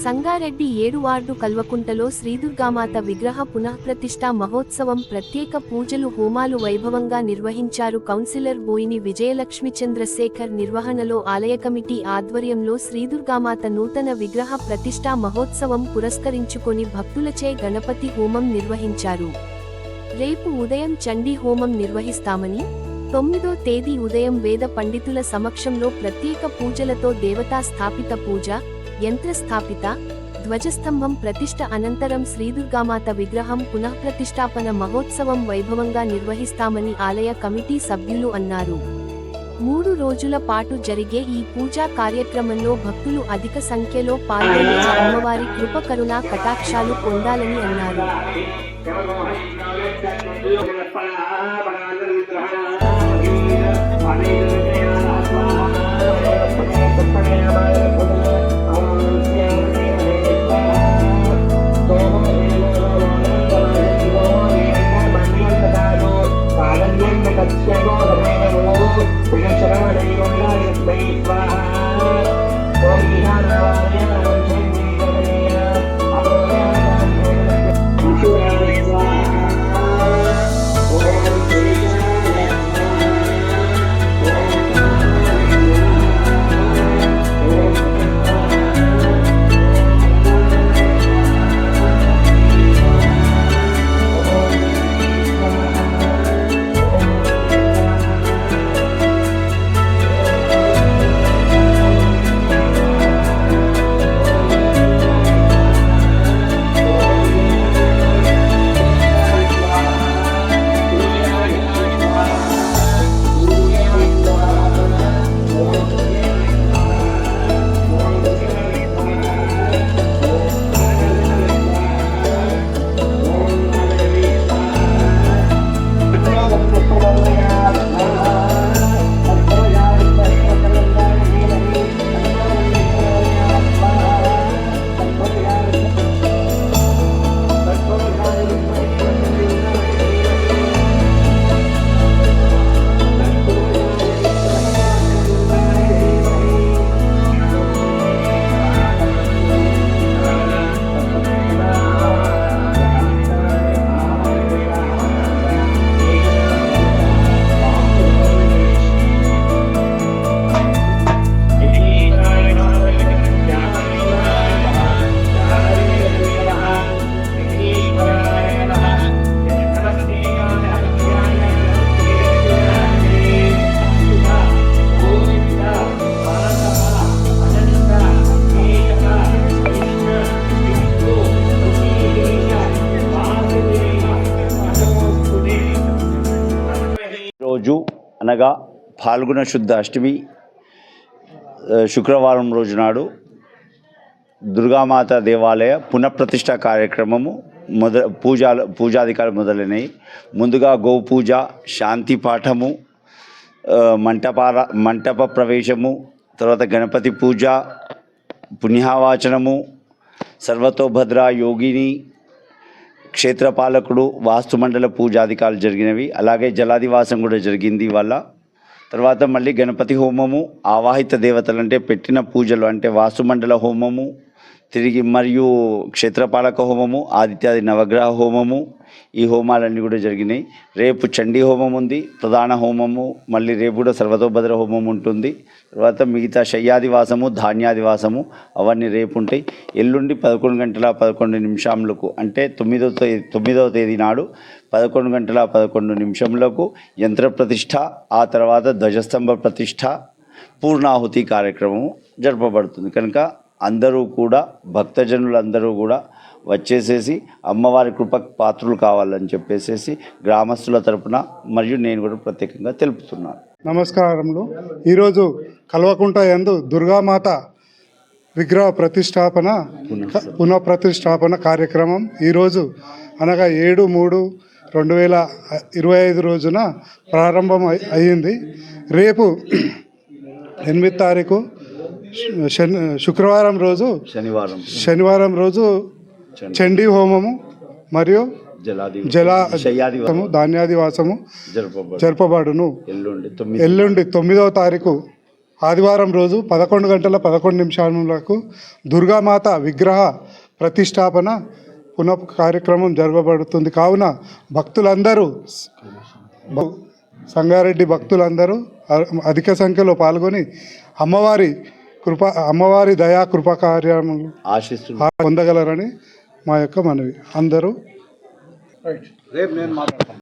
Sangareddy 7 ward కల్వకుంటలో శ్రీదుర్గామాత విగ్రహ పునఃప్రతిష్ఠా మహోత్సవం ప్రత్యేక పూజలు హోమాలు వైభవంగా నిర్వహించారు. కౌన్సిలర్ బోయిని విజయలక్ష్మి చంద్రశేఖర్ నిర్వహణలో ఆలయ కమిటీ ఆధ్వర్యంలో శ్రీదుర్గామాత నూతన విగ్రహ ప్రతిష్ఠా మహోత్సవం పురస్కరించుకొని భక్తులచే గణపతి హోమం నిర్వహించారు. రేపు ఉదయం చండీ హోమం నిర్వహిస్తామని, 9వ తేదీ ఉదయం వేద పండితుల సమక్షంలో ప్రత్యేక పూజలతో దేవతా స్థాపిత పూజ, యంత్రస్థాపిత, ధ్వజస్తంభం ప్రతిష్ఠ అనంతరం శ్రీదుర్గామాత విగ్రహం పునఃప్రతిష్ఠాపన మహోత్సవం వైభవంగా నిర్వహిస్తామని ఆలయ కమిటీ సభ్యులు అన్నారు. 3 రోజుల పాటు జరిగే ఈ పూజా కార్యక్రమంలో భక్తులు అధిక సంఖ్యలో పాల్గొని అమ్మవారి కృప కరుణా కటాక్షాలు పొందాలని అన్నారు. రోజు అనగా ఫాల్గుణ శుద్ధ అష్టమి శుక్రవారం రోజు నాడు దుర్గామాత దేవాలయ పునఃప్రతిష్ఠ కార్యక్రమము పూజాధికారులు మొదలైనవి. ముందుగా గోపూజ, శాంతి పాఠము, మంటప ప్రవేశము, తర్వాత గణపతి పూజ, పుణ్యవాచనము, సర్వతోభద్ర యోగిని, క్షేత్రపాలకుడు, వాస్తుమండల పూజాధికారులు జరిగినవి. అలాగే జలాదివాసం కూడా జరిగింది వాళ్ళ. తర్వాత మళ్ళీ గణపతి హోమము, ఆవాహిత దేవతలు అంటే పెట్టిన పూజలు అంటే వాస్తుమండల హోమము, తిరిగి మరియు క్షేత్రపాలక హోమము, ఆదిత్యాది నవగ్రహ హోమము, ఈ హోమాలన్నీ కూడా జరిగినాయి. రేపు చండీ హోమం ఉంది, ప్రధాన హోమము, మళ్ళీ రేపు కూడా సర్వతోభద్ర హోమం ఉంటుంది. తర్వాత మిగతా శయ్యాదివాసము, ధాన్యాదివాసము అవన్నీ రేపు ఉంటాయి. ఎల్లుండి 11:11 అంటే 9వ తేదీ నాడు 11:11 యంత్ర ప్రతిష్ఠ, ఆ తర్వాత ధ్వజస్తంభ ప్రతిష్ఠ, పూర్ణాహుతి కార్యక్రమం జరపబడుతుంది. కనుక అందరూ కూడా భక్తజనులందరూ కూడా వచ్చేసేసి అమ్మవారి కృపకు పాత్రులు కావాలని చెప్పేసి గ్రామస్తుల తరపున మరియు నేను కూడా ప్రత్యేకంగా తెలుపుతున్నాను. నమస్కారములు. ఈరోజు కల్వకుంట యందు దుర్గామాత విగ్రహ పునఃప్రతిష్ఠాపన కార్యక్రమం ఈరోజు అనగా 7/3/2025 రోజున ప్రారంభం అయ్యింది. రేపు 8వ తారీఖు శనివారం రోజు చండీ హోమము మరియు ధాన్యాదివాసము జరపబడును. ఎల్లుండి 9వ తారీఖు ఆదివారం రోజు 11 గంటల 11 నిమిషాలకు దుర్గామాత విగ్రహ ప్రతిష్టాపన పునః కార్యక్రమం జరగబడుతుంది. కావున భక్తులందరూ సంగారెడ్డి భక్తులందరూ అధిక సంఖ్యలో పాల్గొని అమ్మవారి దయా కృపా కార్యములు పొందగలరని మా యొక్క మనవి. అందరూ